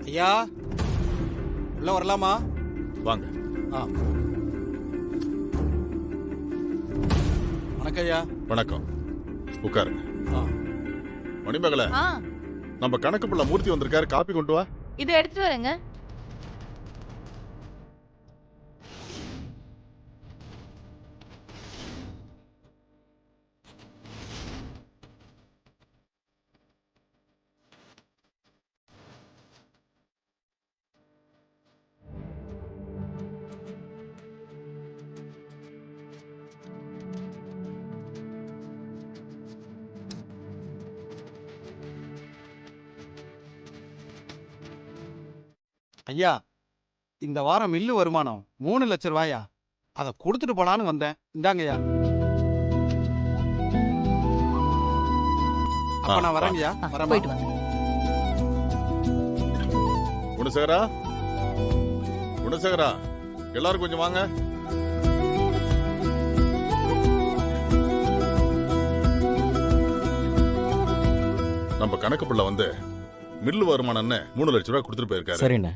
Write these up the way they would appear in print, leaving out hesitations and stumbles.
ஐயா உள்ள வரலாமா? வாங்க. ஆ வணக்கம் ஐயா. வணக்கம், உட்காருங்க. ஆ மணிமகள, ஆ நம்ம கணக்கு பிள்ளை மூர்த்தி வந்திருக்காரு, காப்பி கொண்டு வா. இதை எடுத்துட்டு வரேங்க. ஐயா, இந்த வாரம் மில்லு வருமானம் 3 லட்சம் ரூபாயா? அதை கொடுத்துட்டு போலான்னு வந்தேன். இந்தாங்க ஐயா. அப்ப நான் வரேங்க ஐயா. வரேன். போயிட்டு வாங்க. குணசேகரா, குணசேகரா, எல்லாரும் கொஞ்சம் வாங்க. நம்ம கணக்கு பிள்ளை வந்து மில்லு வருமானம்னு 3 லட்சம் ரூபாய் கொடுத்துட்டு போயிருக்காரு. சரிண்ணே.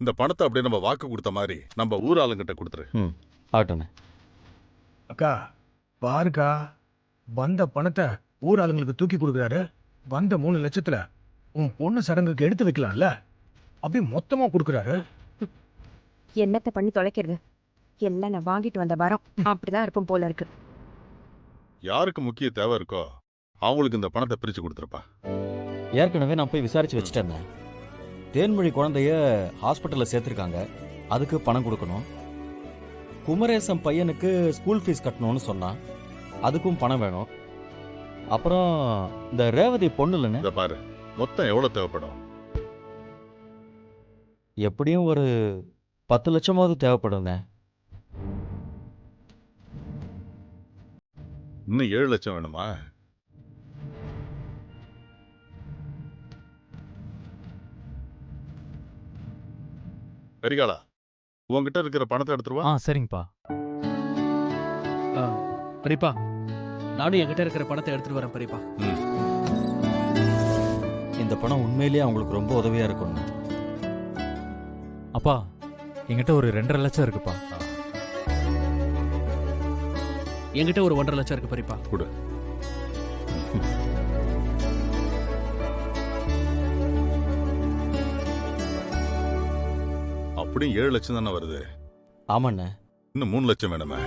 இந்த பணத்தை அப்படியே நம்ம வாக்கு கொடுத்த மாதிரி நம்ம ஊர் ஆளுங்கிட்ட கொடுத்துரு. ஆகட்டுண்ணே. அக்கா பாருக்கா, வந்த பணத்தை ஊர் ஆளுங்களுக்கு தூக்கி கொடுக்குறாரு. வந்த 3 லட்சத்துல உன் பொண்ணு சடங்குக்கு எடுத்து வைக்கலாம்ல, அப்படியே மொத்தமா கொடுக்குறாரு. என்னத்தை பண்ணி தொலைக்கிறது? எல்லாம் நான் வாங்கிட்டு வந்த வரோம். அப்படிதான் இருப்போம் போல இருக்கு. யாருக்கு முக்கிய தேவை இருக்கோ அவங்களுக்கு இந்த பணத்தை பிரிச்சு கொடுத்துருப்பா. ஏற்கனவே நான் போய் விசாரிச்சு வச்சுட்டேன். தேன்மொழி குழந்தைய ஹாஸ்பிட்டலில் சேர்த்துருக்காங்க, அதுக்கு பணம் கொடுக்கணும். குமரேசன் பையனுக்கு ஸ்கூல் ஃபீஸ் கட்டணும்னு சொன்னான், அதுக்கும் பணம் வேணும். அப்புறம் இந்த ரேவதி பொண்ணு இல்லைன்னு, இதை பாரு, மொத்தம் எவ்வளவு தேவைப்படும்? எப்படியும் ஒரு 10 லட்சமாவது தேவைப்படுங்க. இன்னும் 7 லட்சம் வேணுமா? கரிகாலா, உங்ககிட்ட இருக்கிற பணத்தை எடுத்துருவா. சரிங்கப்பா. பெரியப்பா, நானும் என்கிட்ட இருக்கிற பணத்தை எடுத்துட்டு வரேன் பெரியப்பா. இந்த பணம் உண்மையிலேயே அவங்களுக்கு ரொம்ப உதவியா இருக்கும்ண்ணே. அப்பா, என்கிட்ட ஒரு 2.5 லட்சம் இருக்குப்பா. என்கிட்ட ஒரு 1.5 லட்சம் இருக்கு பெரியப்பா. கொடு. அப்படியும் 7 லட்சம் தானே வருது. ஆமாண்ணே. இன்னும் 3 லட்சம் வேணுமே.